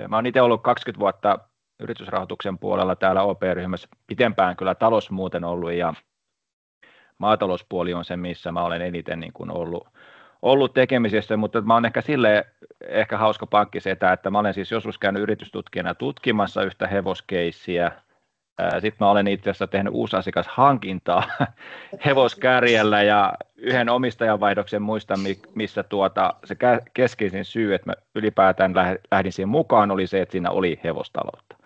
Mä oon itse ollut 20 vuotta yritysrahoituksen puolella täällä OP-ryhmässä, pitempään kyllä talous muuten ollut, ja maatalouspuoli on se, missä mä olen eniten niin kuin ollut tekemisissä, mutta mä oon ehkä hauska pankkisetä, että mä olen siis joskus käynyt yritystutkijana tutkimassa yhtä hevoskeissiä. Sitten mä olen itse asiassa tehnyt uusasiakashankintaa hevoskärjellä, ja yhden omistajanvaihdoksen muistan, missä se keskeisin syy, että mä ylipäätään lähdin siihen mukaan, oli se, että siinä oli hevostaloutta.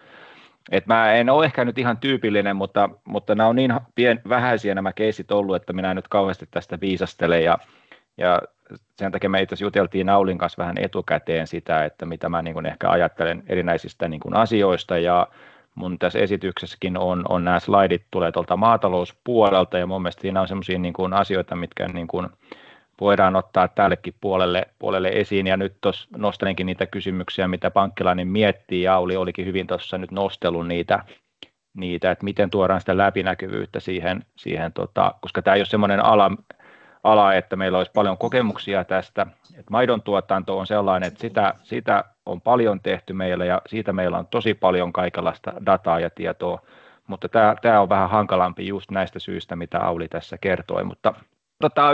Et mä en ole ehkä nyt ihan tyypillinen, mutta nämä on niin vähäisiä nämä keissit ollut, että minä en nyt kauheasti tästä viisastele, ja sen takia me itse asiassa juteltiin Naulin kanssa vähän etukäteen sitä, että mitä mä niin kuin ehkä ajattelen erinäisistä niin kuin asioista, ja mun tässä esityksessäkin on nämä slaidit tulee tuolta maatalouspuolelta, ja mun mielestä siinä on sellaisia niin kuin asioita, mitkä niin kuin voidaan ottaa tällekin puolelle esiin, ja nyt tuossa nostelenkin niitä kysymyksiä, mitä pankkilainen miettii, ja olikin hyvin tuossa nyt nostellut niitä, että miten tuodaan sitä läpinäkyvyyttä siihen koska tämä ei ole semmoinen ala, että meillä olisi paljon kokemuksia tästä, että maidon tuotanto on sellainen, että sitä on paljon tehty meillä, ja siitä meillä on tosi paljon kaikenlaista dataa ja tietoa, mutta tämä on vähän hankalampi just näistä syistä, mitä Auli tässä kertoi, mutta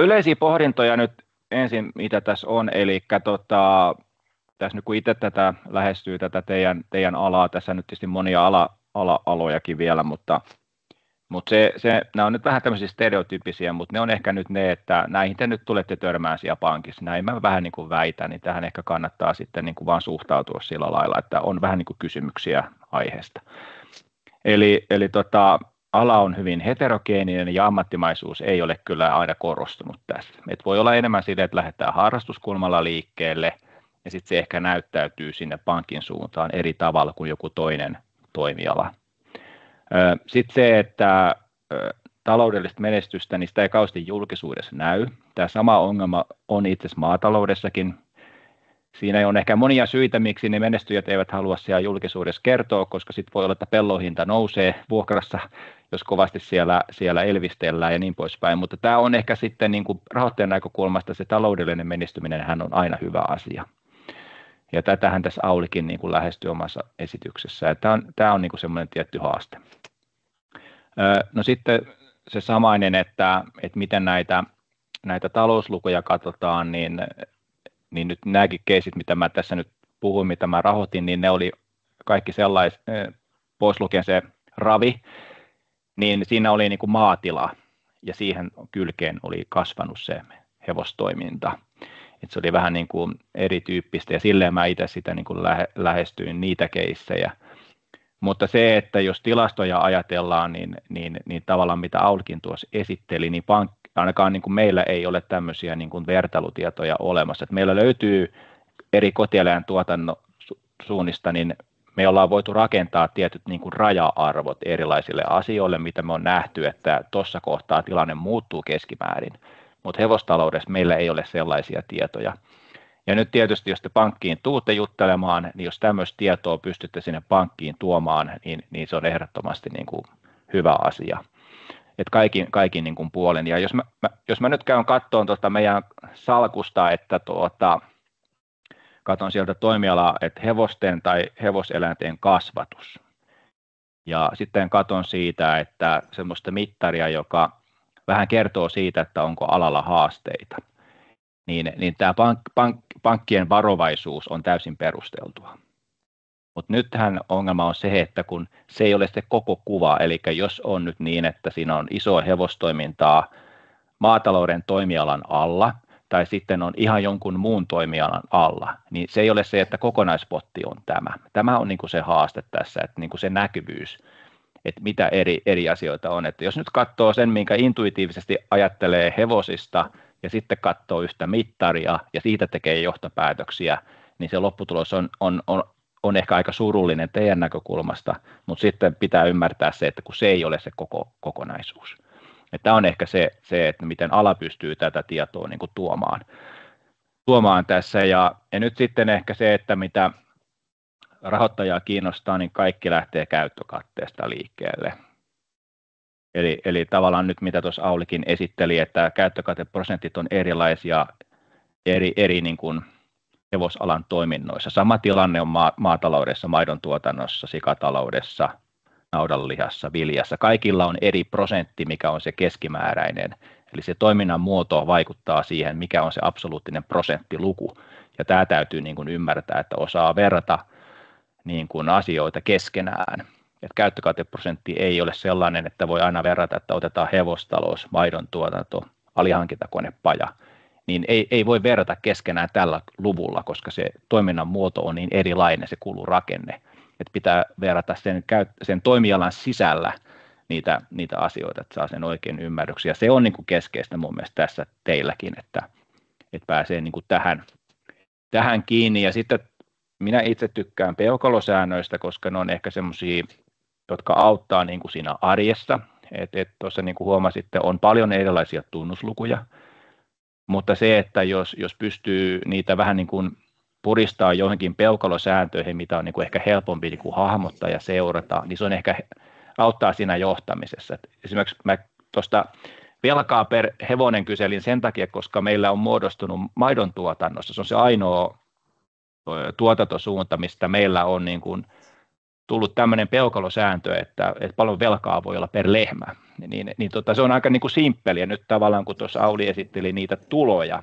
yleisiä pohdintoja nyt ensin, mitä tässä on, eli tässä nyt kun itse lähestyy tätä teidän alaa, tässä nyt tietysti monia alojakin vielä, mutta nämä on nyt vähän tämmöisiä stereotyyppisiä, mutta ne on ehkä nyt ne, että näihin te nyt tulette törmään siellä pankissa, näin mä vähän niin kuin väitän, niin tähän ehkä kannattaa sitten niin kuin vaan suhtautua sillä lailla, että on vähän niin kuin kysymyksiä aiheesta. Eli ala on hyvin heterogeeninen, ja ammattimaisuus ei ole kyllä aina korostunut tässä. Et voi olla enemmän sille, että lähdetään harrastuskulmalla liikkeelle, ja sitten se ehkä näyttäytyy sinne pankin suuntaan eri tavalla kuin joku toinen toimiala. Sitten se, että taloudellista menestystä, niin sitä ei kauheasti julkisuudessa näy. Tämä sama ongelma on itse asiassa maataloudessakin. Siinä on ehkä monia syitä, miksi ne menestyjät eivät halua siellä julkisuudessa kertoa, koska sitten voi olla, että pellon hinta nousee vuokrassa, jos kovasti siellä elvistellään ja niin poispäin. Mutta tämä on ehkä sitten niin kuin rahoittajan näkökulmasta se taloudellinen menestyminen hän on aina hyvä asia. Ja tätähän tässä Aulikin niin kuin lähestyy omassa esityksessä. Tämä on niin kuin semmoinen tietty haaste. No sitten se samainen, että miten näitä talouslukuja katsotaan, niin nyt nämäkin keisit, mitä mä tässä nyt puhuin, mitä mä rahoitin, niin ne oli kaikki sellaiset, pois lukien se ravi, niin siinä oli niin kuin maatila, ja siihen kylkeen oli kasvanut se hevostoiminta. Et se oli vähän niin kuin erityyppistä, ja silleen mä itse sitä niin kuin lähestyin niitä keissejä. Mutta se, että jos tilastoja ajatellaan, niin tavallaan mitä Aulkin tuossa esitteli, niin ainakaan niin kuin meillä ei ole tämmöisiä niin kuin vertailutietoja olemassa. Et meillä löytyy eri kotieläin tuotannon suunnista, niin me ollaan voitu rakentaa tietyt niin kuin raja-arvot erilaisille asioille, mitä me on nähty, että tuossa kohtaa tilanne muuttuu keskimäärin. Mutta hevostaloudessa meillä ei ole sellaisia tietoja. Ja nyt tietysti, jos te pankkiin tuutte juttelemaan, niin jos tämmöistä tietoa pystytte sinne pankkiin tuomaan, niin se on ehdottomasti niin kuin hyvä asia. Et kaikin niin kuin puolen. Ja jos mä nyt käyn katsomaan meidän salkusta, että katson sieltä toimialaa, että hevosten tai hevoseläinten kasvatus. Ja sitten katson siitä, että semmoista mittaria, joka vähän kertoo siitä, että onko alalla haasteita. Niin tämä pankkien varovaisuus on täysin perusteltua. Mutta nythän ongelma on se, että kun se ei ole se koko kuva, eli jos on nyt niin, että siinä on isoa hevostoimintaa maatalouden toimialan alla, tai sitten on ihan jonkun muun toimialan alla, niin se ei ole se, että kokonaispotti on tämä. Tämä on niin kuin se haaste tässä, että niin kuin se näkyvyys, että mitä eri asioita on. Että jos nyt katsoo sen, minkä intuitiivisesti ajattelee hevosista, ja sitten katsoo yhtä mittaria ja siitä tekee johtopäätöksiä, niin se lopputulos on ehkä aika surullinen teidän näkökulmasta, mutta sitten pitää ymmärtää se, että kun se ei ole se koko kokonaisuus. Tämä on ehkä se, että miten ala pystyy tätä tietoa niin kuin tuomaan tässä. Ja nyt sitten ehkä se, että mitä rahoittajaa kiinnostaa, niin kaikki lähtee käyttökatteesta liikkeelle. Eli tavallaan nyt mitä tuossa Aulikin esitteli, että käyttökateprosentit on erilaisia eri niin kuin hevosalan toiminnoissa. Sama tilanne on maataloudessa, maidon tuotannossa, sikataloudessa, naudanlihassa, viljassa. Kaikilla on eri prosentti, mikä on se keskimääräinen. Eli se toiminnan muoto vaikuttaa siihen, mikä on se absoluuttinen prosenttiluku. Ja tämä täytyy niin kuin ymmärtää, että osaa verrata niin kuin asioita keskenään. Et käyttökateprosentti ei ole sellainen, että voi aina verrata, että otetaan hevostalous, maidon tuotanto, alihankintakonepaja. Niin ei voi verrata keskenään tällä luvulla, koska se toiminnan muoto on niin erilainen, se kulurakenne. Että pitää verrata sen toimialan sisällä niitä asioita, että saa sen oikein ymmärryksen. Ja se on niin kuin keskeistä mun mielestä tässä teilläkin, että pääsee niin kuin tähän kiinni. Ja sitten minä itse tykkään peukalosäännöistä, koska ne on ehkä semmoisia, jotka auttaa niin kuin siinä arjessa. Tuossa niin kuin huomasitte, on paljon erilaisia tunnuslukuja, mutta se, että jos pystyy niitä vähän niin kuin puristaa johonkin peukalosääntöihin, mitä on niin kuin ehkä helpompi niin kuin hahmottaa ja seurata, niin se on ehkä auttaa siinä johtamisessa. Et esimerkiksi mä tuosta velkaa per hevonen kyselin sen takia, koska meillä on muodostunut maidon tuotannossa. Se on se ainoa tuotantosuunta, mistä meillä on niin kuin tullut tämmöinen peukalosääntö, että paljon velkaa voi olla per lehmä. Se on aika niin kuin simppeliä nyt tavallaan, kun tuossa Auli esitteli niitä tuloja,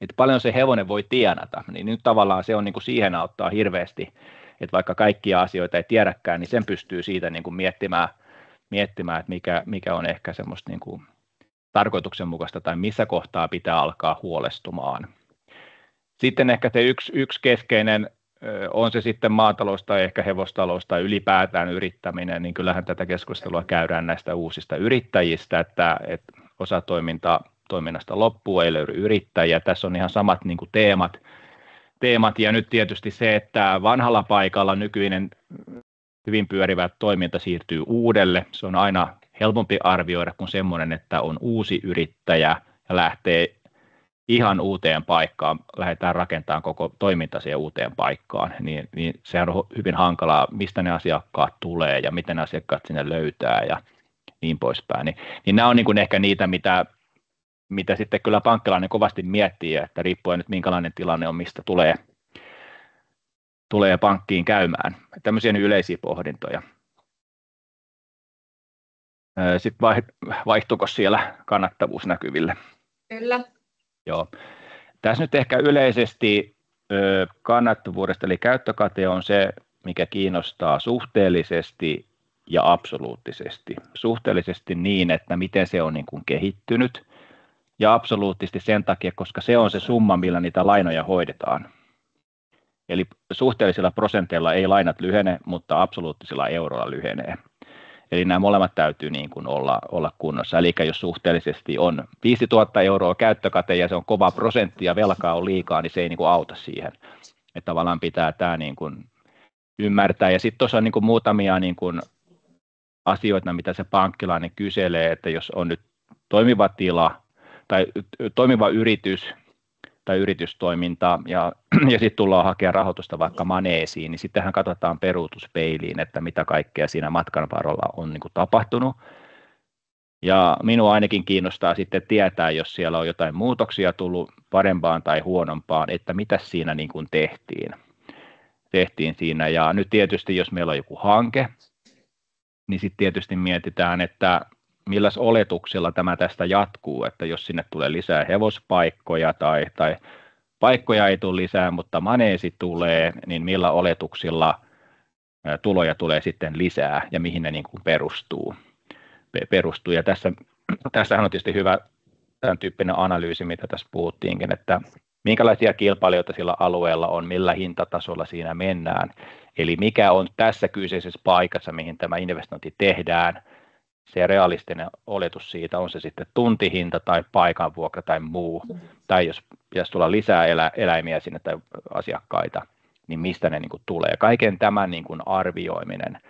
että paljon se hevonen voi tienata, niin nyt tavallaan se on niin kuin siihen auttaa hirveästi, että vaikka kaikkia asioita ei tiedäkään, niin sen pystyy siitä niin kuin miettimään, että mikä on ehkä semmoista niin kuin tarkoituksenmukaista tai missä kohtaa pitää alkaa huolestumaan. Sitten ehkä se yksi keskeinen, on se sitten maatalous tai ehkä hevostalous tai ylipäätään yrittäminen, niin kyllähän tätä keskustelua käydään näistä uusista yrittäjistä, että osa toiminnasta loppuu, ei löydy yrittäjiä. Tässä on ihan samat niin kuin teemat, ja nyt tietysti se, että vanhalla paikalla nykyinen hyvin pyörivä toiminta siirtyy uudelle. Se on aina helpompi arvioida kuin semmoinen, että on uusi yrittäjä ja lähtee ihan uuteen paikkaan, lähdetään rakentamaan koko toiminta siihen uuteen paikkaan, niin sehän on hyvin hankalaa, mistä ne asiakkaat tulee ja miten ne asiakkaat sinne löytää ja niin poispäin. Niin nämä on niin kuin ehkä niitä, mitä sitten kyllä pankkilainen kovasti miettii, että riippuen nyt minkälainen tilanne on, mistä tulee pankkiin käymään. Tämmöisiä yleisiä pohdintoja. Sitten vaihtuiko siellä kannattavuus näkyville? Kyllä. Joo. Tässä nyt ehkä yleisesti kannattavuudesta, eli käyttökate on se, mikä kiinnostaa suhteellisesti ja absoluuttisesti. Suhteellisesti niin, että miten se on niin kuin kehittynyt, ja absoluuttisesti sen takia, koska se on se summa, millä niitä lainoja hoidetaan. Eli suhteellisilla prosenteilla ei lainat lyhene, mutta absoluuttisilla euroilla lyhenee. Eli nämä molemmat täytyy niin kuin olla kunnossa. Eli jos suhteellisesti on 5 000 euroa käyttökate ja se on kova prosentti ja velkaa on liikaa, niin se ei niin kuin auta siihen. Että tavallaan pitää tämä niin kuin ymmärtää. Ja sitten tuossa on niin kuin muutamia niin kuin asioita, mitä se pankkilainen kyselee, että jos on nyt toimiva tila tai toimiva yritys tai yritystoiminta ja sitten tullaan hakemaan rahoitusta vaikka Maneesiin, niin sittenhän katsotaan peruutuspeiliin, että mitä kaikkea siinä matkan varrella on niin kuin tapahtunut. Ja minua ainakin kiinnostaa sitten tietää, jos siellä on jotain muutoksia tullut parempaan tai huonompaan, että mitä siinä niin kuin tehtiin siinä. Ja nyt tietysti, jos meillä on joku hanke, niin sitten tietysti mietitään, että milläs oletuksilla tämä tästä jatkuu, että jos sinne tulee lisää hevospaikkoja tai paikkoja ei tule lisää, mutta maneesi tulee, niin millä oletuksilla tuloja tulee sitten lisää ja mihin ne niin kuin perustuu. Ja tässähän on tietysti hyvä tämän tyyppinen analyysi, mitä tässä puhuttiinkin, että minkälaisia kilpailijoita sillä alueella on, millä hintatasolla siinä mennään, eli mikä on tässä kyseisessä paikassa, mihin tämä investointi tehdään, se realistinen oletus siitä, on se sitten tuntihinta tai paikan vuokra tai muu, tai jos pitäisi tulla lisää eläimiä sinne tai asiakkaita, niin mistä ne niin kuin tulee. Kaiken tämän niin kuin arvioiminen.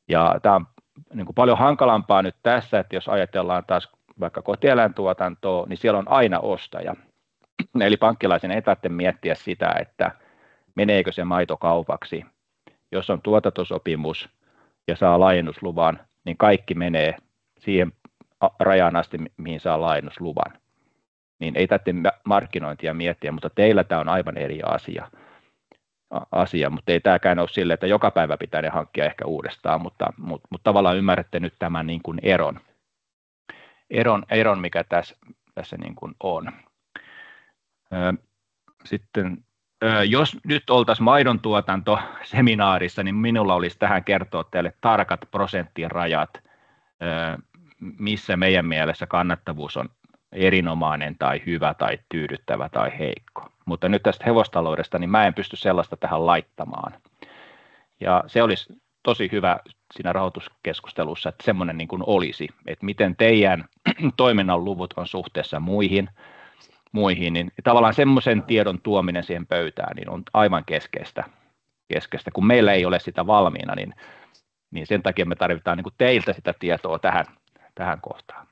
Ja tämä on niin kuin paljon hankalampaa nyt tässä, että jos ajatellaan taas vaikka kotieläintuotantoa, niin siellä on aina ostaja. Eli pankkilaisen ei tarvitse miettiä sitä, että meneekö se maito kaupaksi. Jos on tuotantosopimus ja saa laajennusluvan, niin kaikki menee siihen rajaan asti, mihin saa laajennusluvan. niin ei tarvitse markkinointia miettiä, mutta teillä tämä on aivan eri asia, mutta ei tämäkään ole silleen, että joka päivä pitää ne hankkia ehkä uudestaan, mutta tavallaan ymmärrätte nyt tämän niin kuin eron, mikä tässä niin kuin on. Sitten jos nyt oltaisiin maidon tuotantoseminaarissa, niin minulla olisi tähän kertoa teille tarkat prosenttirajat, missä meidän mielessä kannattavuus on erinomainen tai hyvä tai tyydyttävä tai heikko. Mutta nyt tästä hevostaloudesta, niin mä en pysty sellaista tähän laittamaan. Ja se olisi tosi hyvä siinä rahoituskeskustelussa, että semmoinen niin kuin olisi, että miten teidän toiminnan luvut on suhteessa muihin, niin tavallaan semmoisen tiedon tuominen siihen pöytään niin on aivan keskeistä. Kun meillä ei ole sitä valmiina, niin sen takia me tarvitaan niin kuin teiltä sitä tietoa tähän kohtaan.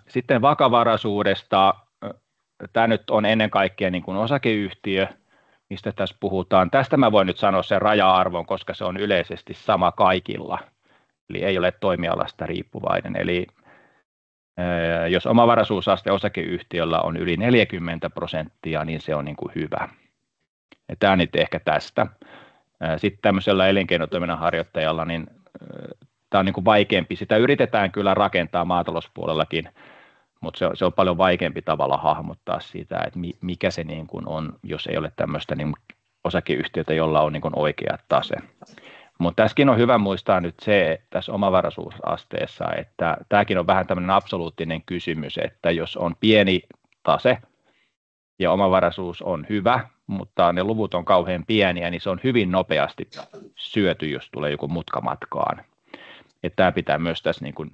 Sitten vakavaraisuudesta. Tämä nyt on ennen kaikkea niin kuin osakeyhtiö, mistä tässä puhutaan. Tästä mä voin nyt sanoa sen raja-arvon, koska se on yleisesti sama kaikilla, eli ei ole toimialasta riippuvainen. Eli jos omavaraisuusaste osakeyhtiöllä on yli 40%, niin se on niin kuin hyvä. Ja tämä nyt ehkä tästä. Sitten tämmöisellä elinkeinotoiminnan harjoittajalla, niin tämä on niin kuin vaikeampi. Sitä yritetään kyllä rakentaa maatalouspuolellakin, mutta se on paljon vaikeampi tavalla hahmottaa sitä, että mikä se niin kuin on, jos ei ole tämmöistä niin osakeyhtiötä, jolla on niin kuin oikea tase. Mutta tässäkin on hyvä muistaa nyt se tässä omavaraisuusasteessa, että tämäkin on vähän tämmöinen absoluuttinen kysymys, että jos on pieni tase ja omavaraisuus on hyvä, mutta ne luvut on kauhean pieniä, niin se on hyvin nopeasti syöty, jos tulee joku mutka matkaan. Että tämä pitää myös tässä niin kuin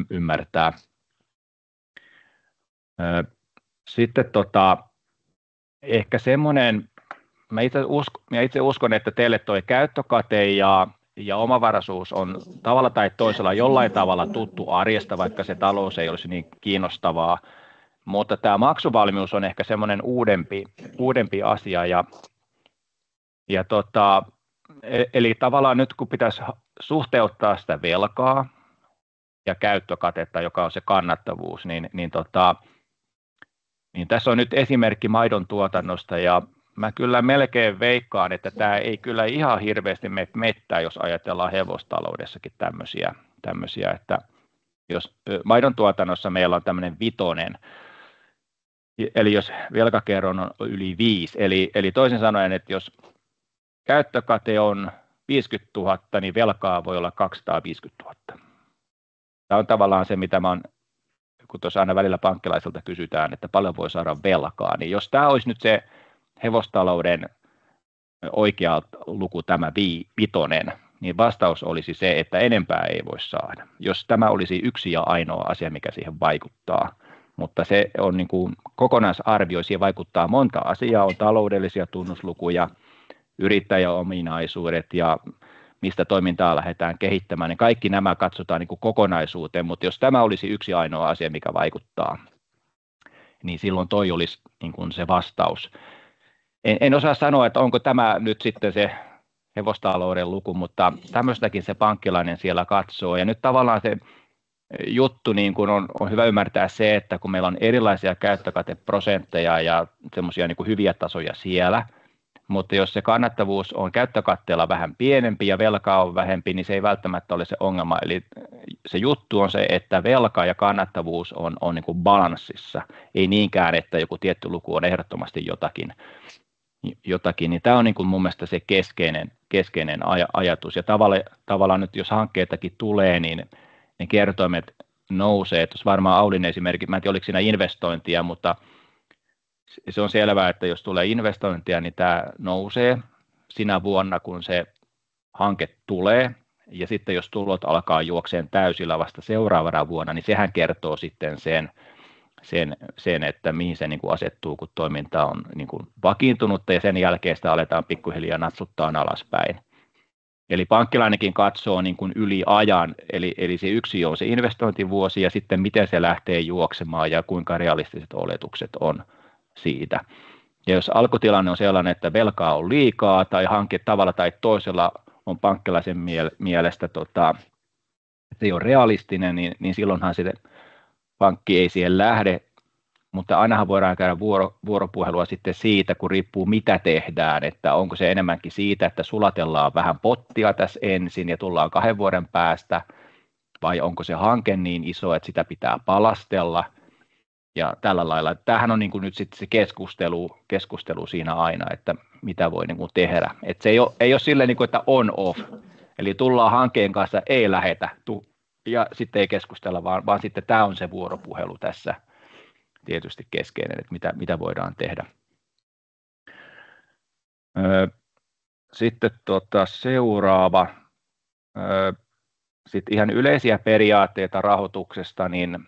ymmärtää. Sitten ehkä semmoinen, mä itse uskon, että teille tuo käyttökate ja omavaraisuus on tavalla tai toisella jollain tavalla tuttu arjesta, vaikka se talous ei olisi niin kiinnostavaa, mutta tämä maksuvalmius on ehkä semmoinen uudempi asia eli tavallaan nyt kun pitäisi suhteuttaa sitä velkaa ja käyttökatetta, joka on se kannattavuus, niin tässä on nyt esimerkki maidon tuotannosta ja mä kyllä melkein veikkaan, että tämä ei kyllä ihan hirveästi mene mettään, jos ajatellaan hevostaloudessakin tämmöisiä, että jos maidon tuotannossa meillä on tämmöinen 5, eli jos velkakerroin on yli 5, eli toisin sanoen, että jos käyttökate on 50 000, niin velkaa voi olla 250 000. Tämä on tavallaan se, mitä kun tuossa aina välillä pankkilaiselta kysytään, että paljon voi saada velkaa, niin jos tämä olisi nyt se hevostalouden oikea luku, tämä 5, niin vastaus olisi se, että enempää ei voi saada. Jos tämä olisi yksi ja ainoa asia, mikä siihen vaikuttaa, mutta se on niin kuin kokonaisarvio, siihen vaikuttaa monta asiaa, on taloudellisia tunnuslukuja, yrittäjäominaisuudet ja mistä toimintaa lähdetään kehittämään, niin kaikki nämä katsotaan niin kuin kokonaisuuteen, mutta jos tämä olisi yksi ainoa asia, mikä vaikuttaa, niin silloin toi olisi niin kuin se vastaus. En osaa sanoa, että onko tämä nyt sitten se hevostalouden luku, mutta tämmöistäkin se pankkilainen siellä katsoo. Ja nyt tavallaan se juttu niin kuin on hyvä ymmärtää se, että kun meillä on erilaisia käyttökateprosentteja ja semmoisia niin kuin hyviä tasoja siellä, mutta jos se kannattavuus on käyttökatteella vähän pienempi ja velkaa on vähempi, niin se ei välttämättä ole se ongelma. Eli se juttu on se, että velka ja kannattavuus on niin kuin balanssissa. Ei niinkään, että joku tietty luku on ehdottomasti jotakin, niin tämä on niin kuin mun mielestä se keskeinen ajatus. Ja tavallaan nyt, jos hankkeitakin tulee, niin ne kertoimet nousee. Tuossa varmaan Aulin esimerkki, mä en tiedä, oliko siinä investointia, mutta se on selvää, että jos tulee investointia, niin tämä nousee sinä vuonna, kun se hanke tulee. Ja sitten jos tulot alkaa juokseen täysillä vasta seuraavana vuonna, niin sehän kertoo sitten sen että mihin se niin kuin asettuu, kun toiminta on niin kuin vakiintunutta ja sen jälkeen sitä aletaan pikkuhiljaa natsuttaa alaspäin. Eli pankkilainenkin katsoo niin kuin yli ajan, eli se yksi on se investointivuosi ja sitten miten se lähtee juoksemaan ja kuinka realistiset oletukset on siitä. Ja jos alkutilanne on sellainen, että velkaa on liikaa tai hanke tavalla tai toisella on pankkilaisen mielestä se ei ole realistinen, niin silloinhan se pankki ei siihen lähde, mutta ainahan voidaan käydä vuoropuhelua sitten siitä, kun riippuu mitä tehdään, että onko se enemmänkin siitä, että sulatellaan vähän pottia tässä ensin ja tullaan 2 vuoden päästä, vai onko se hanke niin iso, että sitä pitää palastella, ja tällä lailla. Tämähän on niin kuin nyt sitten se keskustelu siinä aina, että mitä voi niin kuin tehdä. Että se ei ole silleen, niin kuin, että on-off, eli tullaan hankkeen kanssa, ei lähetä, ja sitten ei keskustella, vaan sitten tämä on se vuoropuhelu tässä tietysti keskeinen, että mitä voidaan tehdä. Sitten seuraava, sitten ihan yleisiä periaatteita rahoituksesta, niin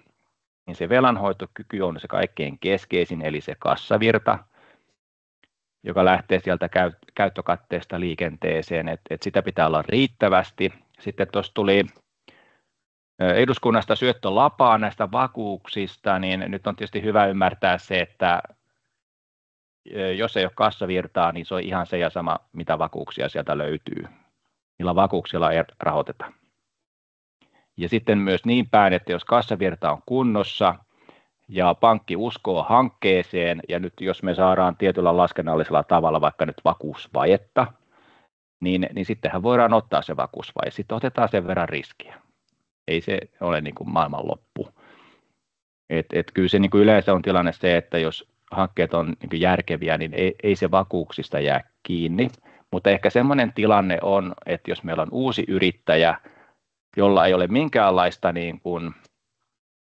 se velanhoitokyky on se kaikkein keskeisin, eli se kassavirta, joka lähtee sieltä käyttökatteesta liikenteeseen, että sitä pitää olla riittävästi. Sitten tuossa tuli eduskunnasta syöttölapaa näistä vakuuksista, niin nyt on tietysti hyvä ymmärtää se, että jos ei ole kassavirtaa, niin se on ihan se ja sama, mitä vakuuksia sieltä löytyy. Niillä vakuuksilla ei rahoiteta. Ja sitten myös niin päin, että jos kassavirta on kunnossa ja pankki uskoo hankkeeseen, ja nyt jos me saadaan tietyllä laskennallisella tavalla vaikka nyt vakuusvajetta, niin sittenhän voidaan ottaa se vakuusvaje. Sitten otetaan sen verran riskiä. Ei se ole niin kuin maailmanloppu. Kyllä se niin kuin yleensä on tilanne se, että jos hankkeet on niin kuin järkeviä, niin ei se vakuuksista jää kiinni. Mutta ehkä semmoinen tilanne on, että jos meillä on uusi yrittäjä, jolla ei ole minkäänlaista niin kuin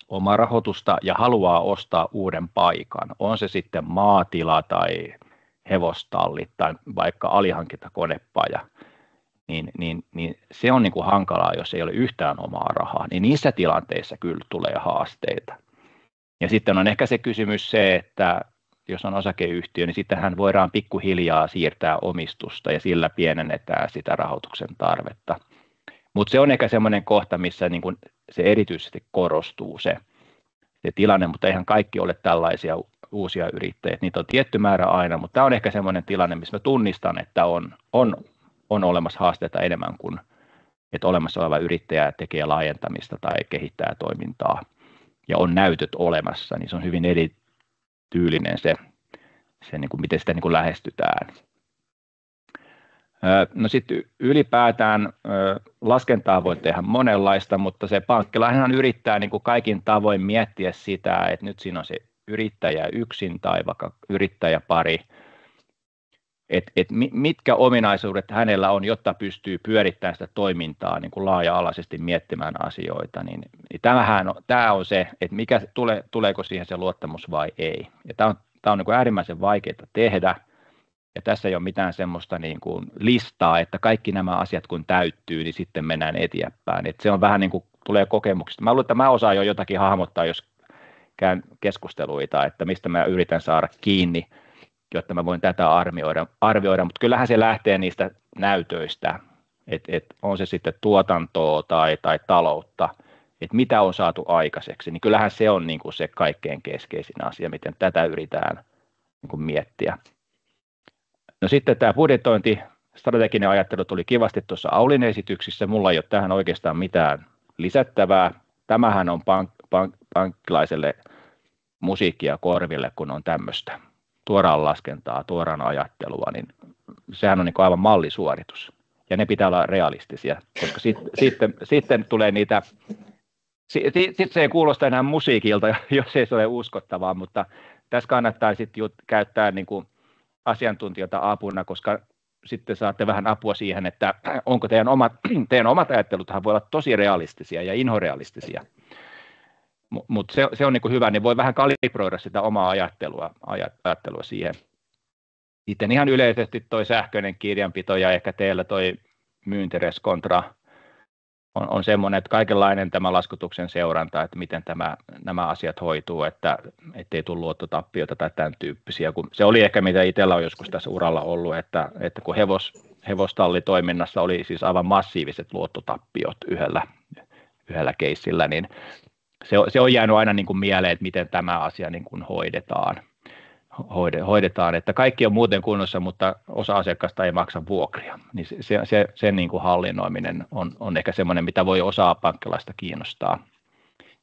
omaa rahoitusta ja haluaa ostaa uuden paikan, on se sitten maatila tai hevostalli tai vaikka alihankintakonepaja, niin se on niin kuin hankalaa, jos ei ole yhtään omaa rahaa, niin niissä tilanteissa kyllä tulee haasteita. Ja sitten on ehkä se kysymys se, että jos on osakeyhtiö, niin sittenhän voidaan pikkuhiljaa siirtää omistusta ja sillä pienennetään sitä rahoituksen tarvetta. Mutta se on ehkä semmoinen kohta, missä niin kun se erityisesti korostuu se tilanne, mutta eihän kaikki ole tällaisia uusia yrittäjiä. Niitä on tietty määrä aina, mutta tämä on ehkä semmoinen tilanne, missä mä tunnistan, että on olemassa haasteita enemmän kuin että olemassa oleva yrittäjä tekee laajentamista tai kehittää toimintaa ja on näytöt olemassa, niin se on hyvin erityylinen se niin kuin miten sitä niin kuin lähestytään. No sitten ylipäätään laskentaa voi tehdä monenlaista, mutta se pankkilainhan yrittää niin kuin kaikin tavoin miettiä sitä, että nyt siinä on se yrittäjä yksin tai vaikka yrittäjäpari, että mitkä ominaisuudet hänellä on, jotta pystyy pyörittämään sitä toimintaa niin kuin laaja-alaisesti miettimään asioita, niin tämä on se, että tuleeko siihen se luottamus vai ei. Ja tämä on niin kuin äärimmäisen vaikeaa tehdä. Ja tässä ei ole mitään semmoista niin kuin listaa, että kaikki nämä asiat kun täyttyy, niin sitten mennään eteenpäin. Että se on vähän niin kuin tulee kokemuksista. Mä luulen, että mä osaan jo jotakin hahmottaa, jos käyn keskusteluita, että mistä mä yritän saada kiinni, jotta mä voin tätä arvioida. Mutta kyllähän se lähtee niistä näytöistä, että on se sitten tuotantoa tai taloutta, että mitä on saatu aikaiseksi. Niin kyllähän se on niin kuin se kaikkein keskeisin asia, miten tätä yritetään niin kuin miettiä. No sitten tämä budjetointi, strateginen ajattelu tuli kivasti tuossa Aulin esityksissä. Mulla ei ole tähän oikeastaan mitään lisättävää. Tämähän on pankkilaiselle musiikkia korville, kun on tämmöistä tuoraan laskentaa, tuoraan ajattelua, niin sehän on niin kuin aivan mallisuoritus. Ja ne pitää olla realistisia, koska sitten tulee niitä, sitten se ei kuulosta enää musiikilta, jos ei se ole uskottavaa, mutta tässä kannattaa sitten käyttää niin kuin asiantuntijoita apuna, koska sitten saatte vähän apua siihen, että onko teidän omat ajatteluthan voi olla tosi realistisia ja inhorealistisia, mutta se on niin kuin hyvä, niin voi vähän kalibroida sitä omaa ajattelua siihen. Sitten ihan yleisesti toi sähköinen kirjanpito ja ehkä teillä toi myyntireskontra on semmoinen, että kaikenlainen tämä laskutuksen seuranta, että miten nämä asiat hoituu, että ei tule luottotappioita tai tämän tyyppisiä. Kun se oli ehkä mitä itsellä on joskus tässä uralla ollut, että kun hevostallitoiminnassa oli siis aivan massiiviset luottotappiot yhdellä keissillä, niin se on jäänyt aina niin kuin mieleen, että miten tämä asia niin kuin hoidetaan, että kaikki on muuten kunnossa, mutta osa asiakkaista ei maksa vuokria, niin sen niin kuin hallinnoiminen on ehkä semmoinen, mitä voi osaa pankkilaista kiinnostaa.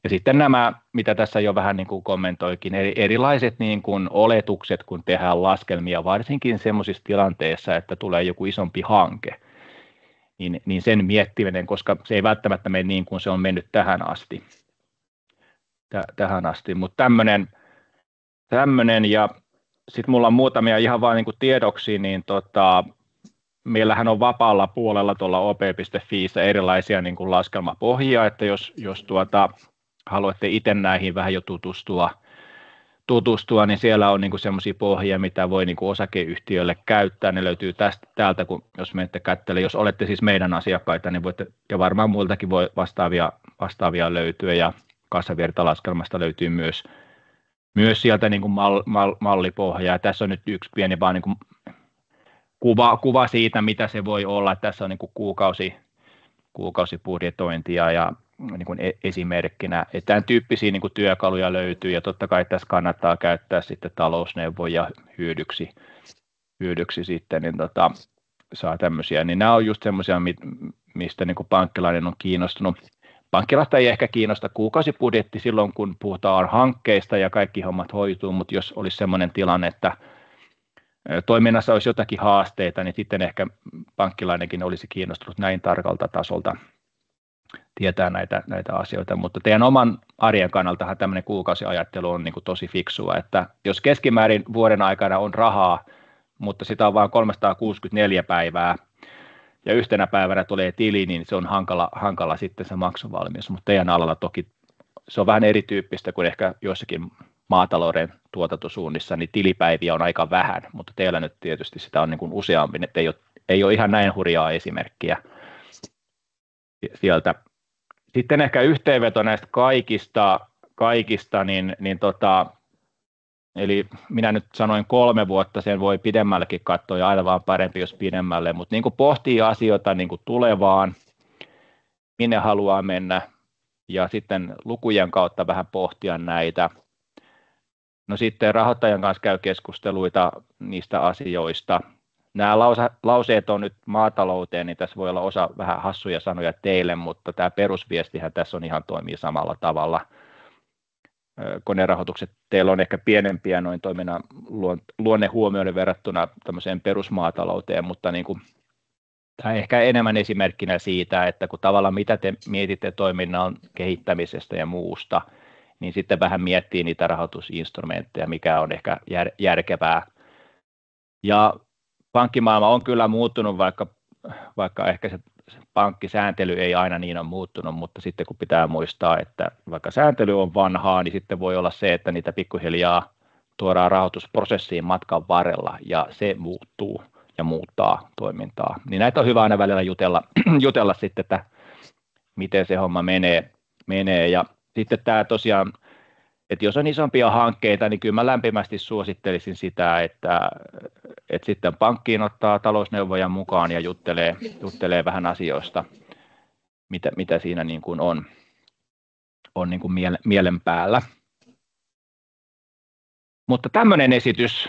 Ja sitten nämä, mitä tässä jo vähän niin kuin kommentoikin, erilaiset niin kuin oletukset, kun tehdään laskelmia, varsinkin semmoisissa tilanteissa, että tulee joku isompi hanke, niin sen miettiminen, koska se ei välttämättä mene niin kuin se on mennyt tähän asti. Mutta tämmöinen ja sitten mulla on muutamia ihan vain niin kuin tiedoksi, niin meillähän on vapaalla puolella tuolla op.fiissä erilaisia niin kuin laskelmapohjia, että jos haluatte itse näihin vähän jo tutustua, niin siellä on niin semmoisia pohjia, mitä voi niin kuin osakeyhtiölle käyttää. Ne löytyy täältä, kun jos menette kättelemään. Jos olette siis meidän asiakkaita, niin voitte, ja varmaan muiltakin voi vastaavia löytyä, ja kassavirtalaskelmasta löytyy myös sieltä niin kuin mallipohjaa. Ja tässä on nyt yksi pieni vaan niin kuin kuva siitä, mitä se voi olla. Tässä on niin kuin kuukausibudjetointia ja niin kuin esimerkkinä, että tämän tyyppisiä niin kuin työkaluja löytyy, ja totta kai tässä kannattaa käyttää sitten talousneuvoja hyödyksi sitten, niin saa tämmöisiä, niin nämä on just semmoisia, mistä niin kuin pankkilainen on kiinnostunut. Pankkilaista ei ehkä kiinnosta kuukausibudjetti silloin, kun puhutaan hankkeista ja kaikki hommat hoituu, mutta jos olisi semmoinen tilanne, että toiminnassa olisi jotakin haasteita, niin sitten ehkä pankkilainenkin olisi kiinnostunut näin tarkalta tasolta tietää näitä asioita, mutta teidän oman arjen kannaltahan tämmöinen kuukausiajattelu on niin kuin tosi fiksua, että jos keskimäärin vuoden aikana on rahaa, mutta sitä on vain 364 päivää, ja yhtenä päivänä tulee tili, niin se on hankala sitten se maksuvalmius, mutta teidän alalla toki se on vähän erityyppistä kuin ehkä joissakin maatalouden tuotantosuunnissa, niin tilipäiviä on aika vähän, mutta teillä nyt tietysti sitä on niin kuin useammin, että ei ole ihan näin hurjaa esimerkkiä sieltä. Sitten ehkä yhteenveto näistä kaikista eli minä nyt sanoin 3 vuotta, sen voi pidemmällekin katsoa ja aina vaan parempi, jos pidemmälle, mutta niin kuin pohtii asioita niin kuin tulevaan, minne haluaa mennä, ja sitten lukujen kautta vähän pohtia näitä. No sitten rahoittajan kanssa käy keskusteluita niistä asioista. Nämä lauseet on nyt maatalouteen, niin tässä voi olla osa vähän hassuja sanoja teille, mutta tämä perusviestihän tässä on ihan toimii samalla tavalla. Konerahoitukset teillä on ehkä pienempiä noin toiminnan luonnehuomioiden verrattuna tämmöiseen perusmaatalouteen, mutta niin kuin, tämä ehkä enemmän esimerkkinä siitä, että kun tavallaan mitä te mietitte toiminnan kehittämisestä ja muusta, niin sitten vähän miettii niitä rahoitusinstrumentteja, mikä on ehkä järkevää. Ja pankkimaailma on kyllä muuttunut, vaikka ehkä se pankkisääntely ei aina niin ole muuttunut, mutta sitten kun pitää muistaa, että vaikka sääntely on vanhaa, niin sitten voi olla se, että niitä pikkuhiljaa tuodaan rahoitusprosessiin matkan varrella, ja se muuttuu ja muuttaa toimintaa. Niin näitä on hyvä aina välillä jutella sitten, että miten se homma menee. Ja sitten tämä tosiaan, että jos on isompia hankkeita, niin kyllä mä lämpimästi suosittelisin sitä, että sitten pankkiin ottaa talousneuvojan mukaan ja juttelee vähän asioista, mitä siinä niin kuin on niin kuin mielen päällä. Mutta tämmöinen esitys